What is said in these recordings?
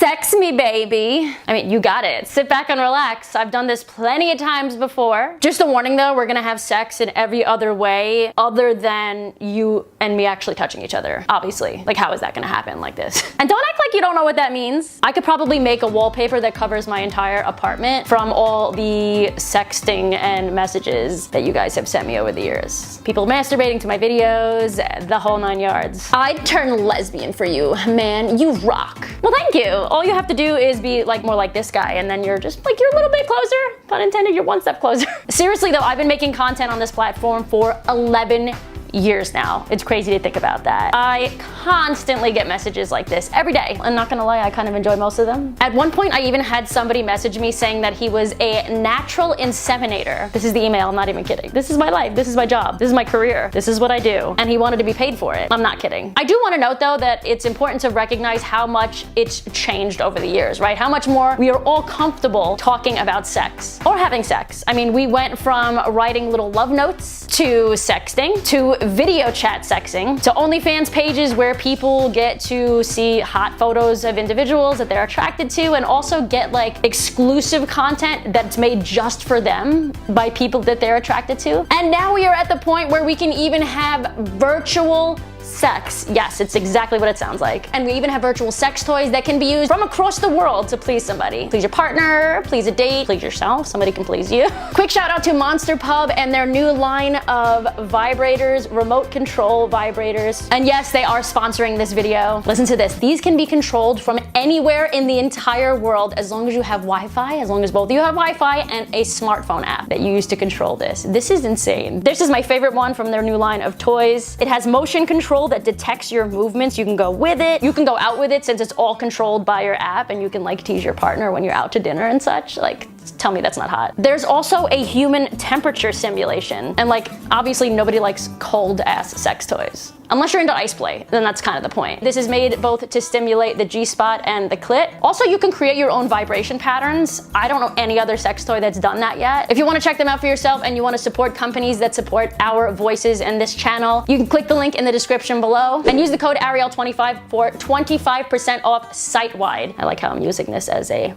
Sex me, baby. I mean, you got it. Sit back and relax. I've done this plenty of times before. Just a warning though, we're gonna have sex in every other way other than you and me actually touching each other, obviously. Like, how is that gonna happen like this? And don't act like you don't know what that means. I could probably make a wallpaper that covers my entire apartment from all the sexting and messages that you guys have sent me over the years. People masturbating to my videos, the whole 9 yards. I'd turn lesbian for you, man. You rock. Well, thank you. All you have to do is be like more like this guy, and then you're just like, you're a little bit closer. Pun intended, you're one step closer. Seriously though, I've been making content on this platform for 11 years now. It's crazy to think about that. I constantly get messages like this every day. I'm not gonna lie, I kind of enjoy most of them. At one point, I even had somebody message me saying that he was a natural inseminator. This is the email, I'm not even kidding. This is my life, this is my job, this is my career, this is what I do. And he wanted to be paid for it. I'm not kidding. I do want to note though that it's important to recognize how much it's changed over the years, right? How much more we are all comfortable talking about sex or having sex. I mean, we went from writing little love notes to sexting to video chat sexing to OnlyFans pages where people get to see hot photos of individuals that they're attracted to and also get like exclusive content that's made just for them by people that they're attracted to. And now we are at the point where we can even have virtual sex. Yes, it's exactly what it sounds like. And we even have virtual sex toys that can be used from across the world to please somebody. Please your partner, please a date, please yourself, somebody can please you. Quick shout out to Monster Pub and their new line of vibrators, remote control vibrators. And yes, they are sponsoring this video. Listen to this. These can be controlled from anywhere in the entire world as long as you have Wi-Fi, as long as both of you have Wi-Fi and a smartphone app that you use to control this. This is insane. This is my favorite one from their new line of toys. It has motion control that detects your movements. You can go with it. You can go out with it since it's all controlled by your app, and you can like tease your partner when you're out to dinner and such. Like, tell me that's not hot. There's also a human temperature simulation. And like, obviously nobody likes cold ass sex toys. Unless you're into ice play, then that's kind of the point. This is made both to stimulate the G-spot and the clit. Also, you can create your own vibration patterns. I don't know any other sex toy that's done that yet. If you want to check them out for yourself and you want to support companies that support our voices and this channel, you can click the link in the description below and use the code Ariel25 for 25% off site-wide. I like how I'm using this as a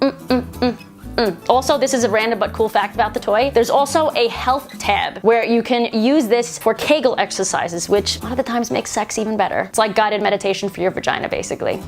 Also, this is a random but cool fact about the toy. There's also a health tab where you can use this for Kegel exercises, which a lot of the times makes sex even better. It's like guided meditation for your vagina, basically.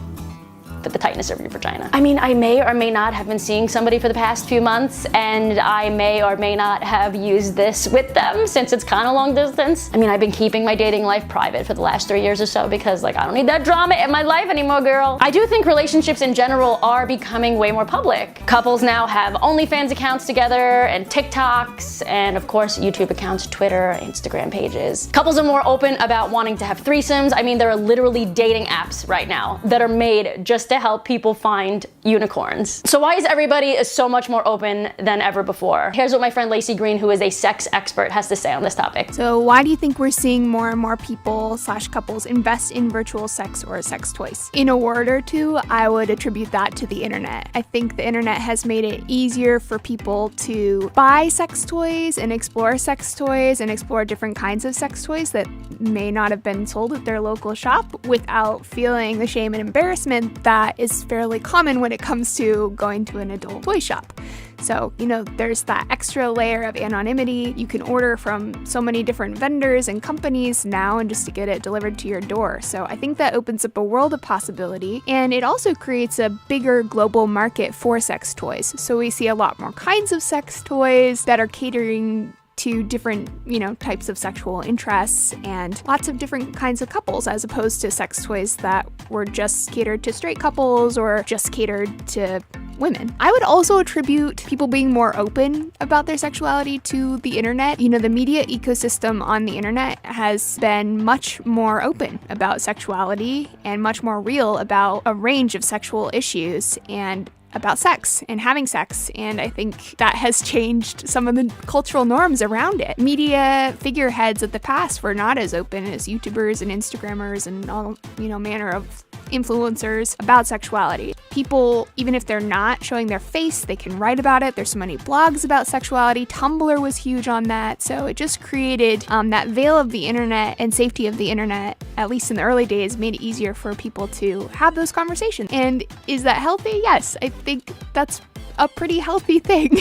For the tightness of your vagina. I mean, I may or may not have been seeing somebody for the past few months, and I may or may not have used this with them since it's kind of long distance. I mean, I've been keeping my dating life private for the last 3 years or so because like, I don't need that drama in my life anymore, girl. I do think relationships in general are becoming way more public. Couples now have OnlyFans accounts together and TikToks and of course YouTube accounts, Twitter, Instagram pages. Couples are more open about wanting to have threesomes. I mean, there are literally dating apps right now that are made just to help people find unicorns. So why is everybody so much more open than ever before? Here's what my friend Lacey Green, who is a sex expert, has to say on this topic. So why do you think we're seeing more and more people / couples invest in virtual sex or sex toys? In a word or two, I would attribute that to the internet. I think the internet has made it easier for people to buy sex toys and explore different kinds of sex toys that may not have been sold at their local shop without feeling the shame and embarrassment that is fairly common when it comes to going to an adult toy shop. So, you know, there's that extra layer of anonymity. You can order from so many different vendors and companies now and just to get it delivered to your door. So I think that opens up a world of possibility, and it also creates a bigger global market for sex toys. So we see a lot more kinds of sex toys that are catering to different, types of sexual interests and lots of different kinds of couples, as opposed to sex toys that were just catered to straight couples or just catered to women. I would also attribute people being more open about their sexuality to the internet. The media ecosystem on the internet has been much more open about sexuality and much more real about a range of sexual issues and about sex and having sex, and I think that has changed some of the cultural norms around it. Media figureheads of the past were not as open as YouTubers and Instagrammers and all, manner of influencers about sexuality. People, even if they're not showing their face, they can write about it. There's so many blogs about sexuality. Tumblr was huge on that. So it just created that veil of the internet and safety of the internet, at least in the early days, made it easier for people to have those conversations. And is that healthy? Yes, I think that's a pretty healthy thing.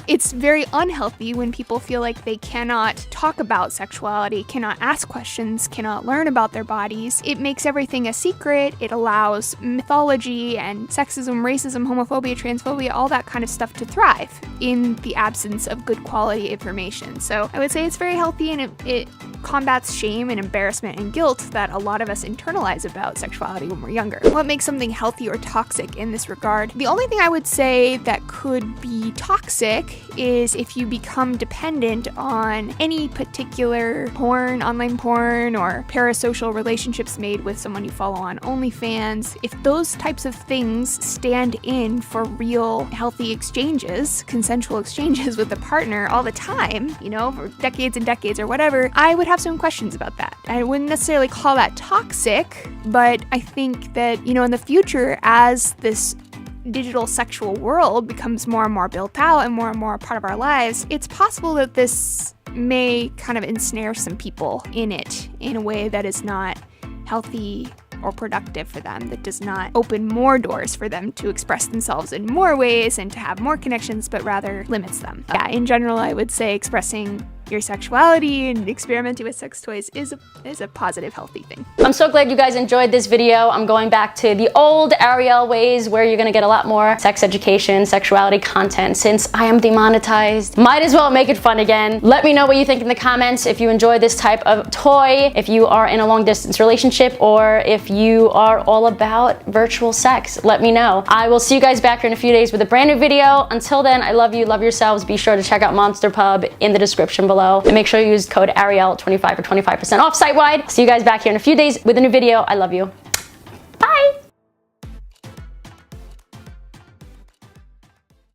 It's very unhealthy when people feel like they cannot talk about sexuality, cannot ask questions, cannot learn about their bodies. It makes everything a secret. It allows mythology and sexism, racism, homophobia, transphobia, all that kind of stuff to thrive in the absence of good quality information. So I would say it's very healthy, and it combats shame and embarrassment and guilt that a lot of us internalize about sexuality when we're younger. What makes something healthy or toxic in this regard? The only thing I would say that could be toxic is if you become dependent on any particular porn, online porn, or parasocial relationships made with someone you follow on OnlyFans. If those types of things stand in for real healthy exchanges, consensual exchanges with a partner all the time, for decades and decades or whatever, I would have some questions about that. I wouldn't necessarily call that toxic, but I think that, in the future, as this digital sexual world becomes more and more built out and more a part of our lives, it's possible that this may kind of ensnare some people in it in a way that is not healthy or productive for them, that does not open more doors for them to express themselves in more ways and to have more connections, but rather limits them. Yeah, in general, I would say expressing your sexuality and experimenting with sex toys is a positive, healthy thing. I'm so glad you guys enjoyed this video. I'm going back to the old Ariel ways where you're gonna get a lot more sex education, sexuality content. Since I am demonetized, might as well make it fun again. Let me know what you think in the comments if you enjoy this type of toy, if you are in a long distance relationship, or if you are all about virtual sex. Let me know. I will see you guys back here in a few days with a brand new video. Until then, I love you, love yourselves. Be sure to check out Monster Pub in the description below. And make sure you use code Ariel25 for 25% off site-wide. See you guys back here in a few days with a new video. I love you. Bye!